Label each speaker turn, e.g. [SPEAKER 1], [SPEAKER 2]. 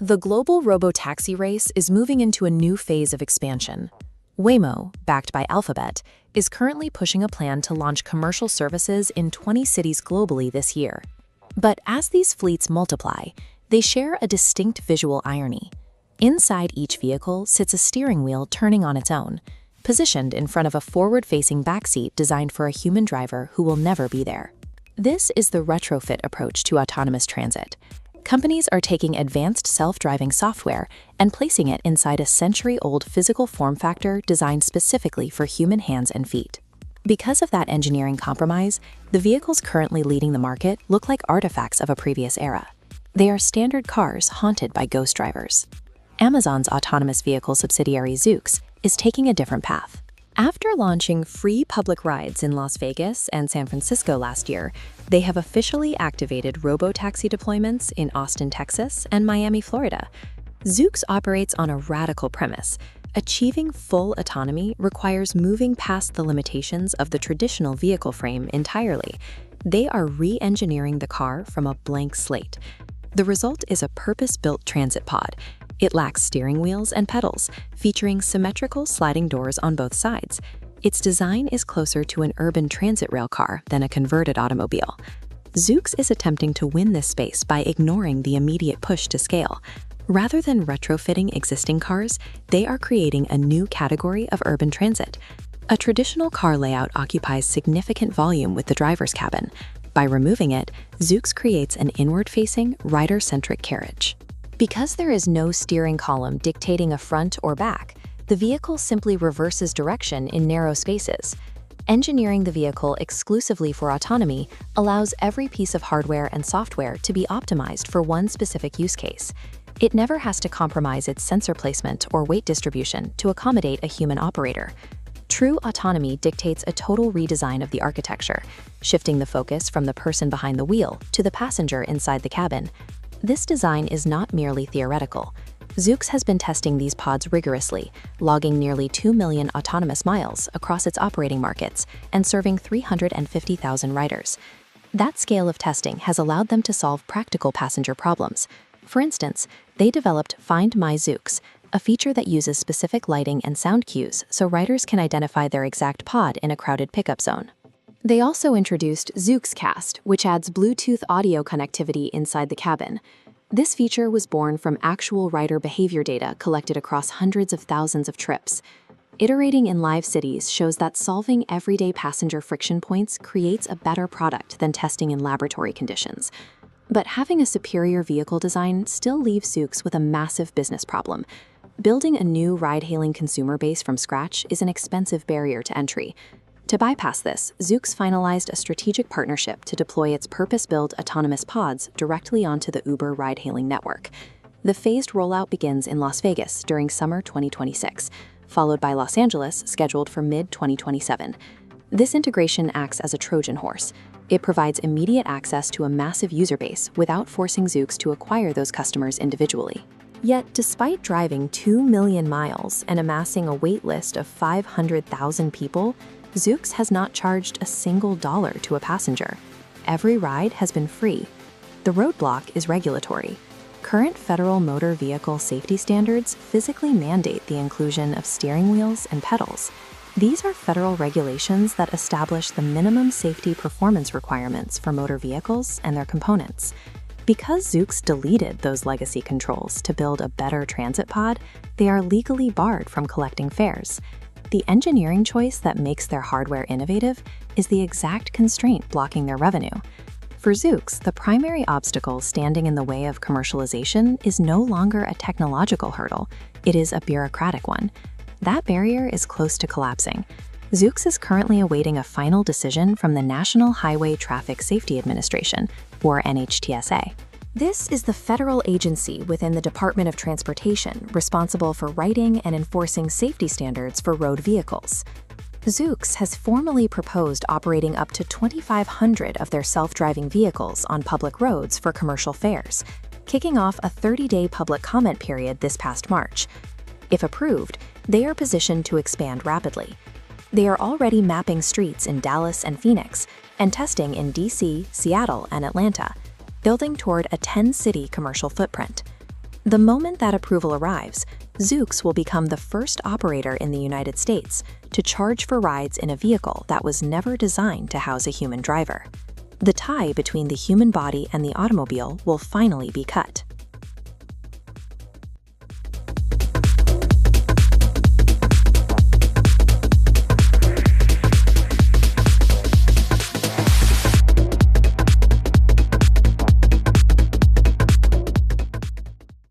[SPEAKER 1] The global robotaxi race is moving into a new phase of expansion. Waymo, backed by Alphabet, is currently pushing a plan to launch commercial services in 20 cities globally this year. But as these fleets multiply, they share a distinct visual irony. Inside each vehicle sits a steering wheel turning on its own, positioned in front of a forward-facing backseat designed for a human driver who will never be there. This is the retrofit approach to autonomous transit. Companies are taking advanced self-driving software and placing it inside a century-old physical form factor designed specifically for human hands and feet. Because of that engineering compromise, the vehicles currently leading the market look like artifacts of a previous era. They are standard cars haunted by ghost drivers. Amazon's autonomous vehicle subsidiary Zoox is taking a different path. After launching free public rides in Las Vegas and San Francisco last year, they have officially activated robotaxi deployments in Austin, Texas, and Miami, Florida. Zoox operates on a radical premise. Achieving full autonomy requires moving past the limitations of the traditional vehicle frame entirely. They are re-engineering the car from a blank slate. The result is a purpose-built transit pod. It lacks steering wheels and pedals, featuring symmetrical sliding doors on both sides. Its design is closer to an urban transit rail car than a converted automobile. Zoox is attempting to win this space by ignoring the immediate push to scale. Rather than retrofitting existing cars, they are creating a new category of urban transit. A traditional car layout occupies significant volume with the driver's cabin. By removing it, Zoox creates an inward-facing, rider-centric carriage. Because there is no steering column dictating a front or back, the vehicle simply reverses direction in narrow spaces. Engineering the vehicle exclusively for autonomy allows every piece of hardware and software to be optimized for one specific use case. It never has to compromise its sensor placement or weight distribution to accommodate a human operator. True autonomy dictates a total redesign of the architecture, shifting the focus from the person behind the wheel to the passenger inside the cabin. This design is not merely theoretical. Zoox has been testing these pods rigorously, logging nearly 2 million autonomous miles across its operating markets and serving 350,000 riders. That scale of testing has allowed them to solve practical passenger problems. For instance, they developed Find My Zoox, a feature that uses specific lighting and sound cues so riders can identify their exact pod in a crowded pickup zone. They also introduced Zooxcast, which adds Bluetooth audio connectivity inside the cabin. This feature was born from actual rider behavior data collected across hundreds of thousands of trips. Iterating in live cities shows that solving everyday passenger friction points creates a better product than testing in laboratory conditions. But having a superior vehicle design still leaves Zoox with a massive business problem. Building a new ride-hailing consumer base from scratch is an expensive barrier to entry. To bypass this, Zoox finalized a strategic partnership to deploy its purpose-built autonomous pods directly onto the Uber ride-hailing network. The phased rollout begins in Las Vegas during summer 2026, followed by Los Angeles, scheduled for mid-2027. This integration acts as a Trojan horse. It provides immediate access to a massive user base without forcing Zoox to acquire those customers individually. Yet, despite driving 2 million miles and amassing a waitlist of 500,000 people, Zoox has not charged a single dollar to a passenger. Every ride has been free. The roadblock is regulatory. Current federal motor vehicle safety standards physically mandate the inclusion of steering wheels and pedals. These are federal regulations that establish the minimum safety performance requirements for motor vehicles and their components. Because Zoox deleted those legacy controls to build a better transit pod, they are legally barred from collecting fares. The engineering choice that makes their hardware innovative is the exact constraint blocking their revenue. For Zoox, the primary obstacle standing in the way of commercialization is no longer a technological hurdle, it is a bureaucratic one. That barrier is close to collapsing. Zoox is currently awaiting a final decision from the National Highway Traffic Safety Administration, or NHTSA. This is the federal agency within the Department of Transportation responsible for writing and enforcing safety standards for road vehicles. Zoox has formally proposed operating up to 2,500 of their self-driving vehicles on public roads for commercial fares, kicking off a 30-day public comment period this past March. If approved, they are positioned to expand rapidly. They are already mapping streets in Dallas and Phoenix and testing in DC, Seattle, and Atlanta, building toward a 10-city commercial footprint. The moment that approval arrives, Zoox will become the first operator in the United States to charge for rides in a vehicle that was never designed to house a human driver. The tie between the human body and the automobile will finally be cut.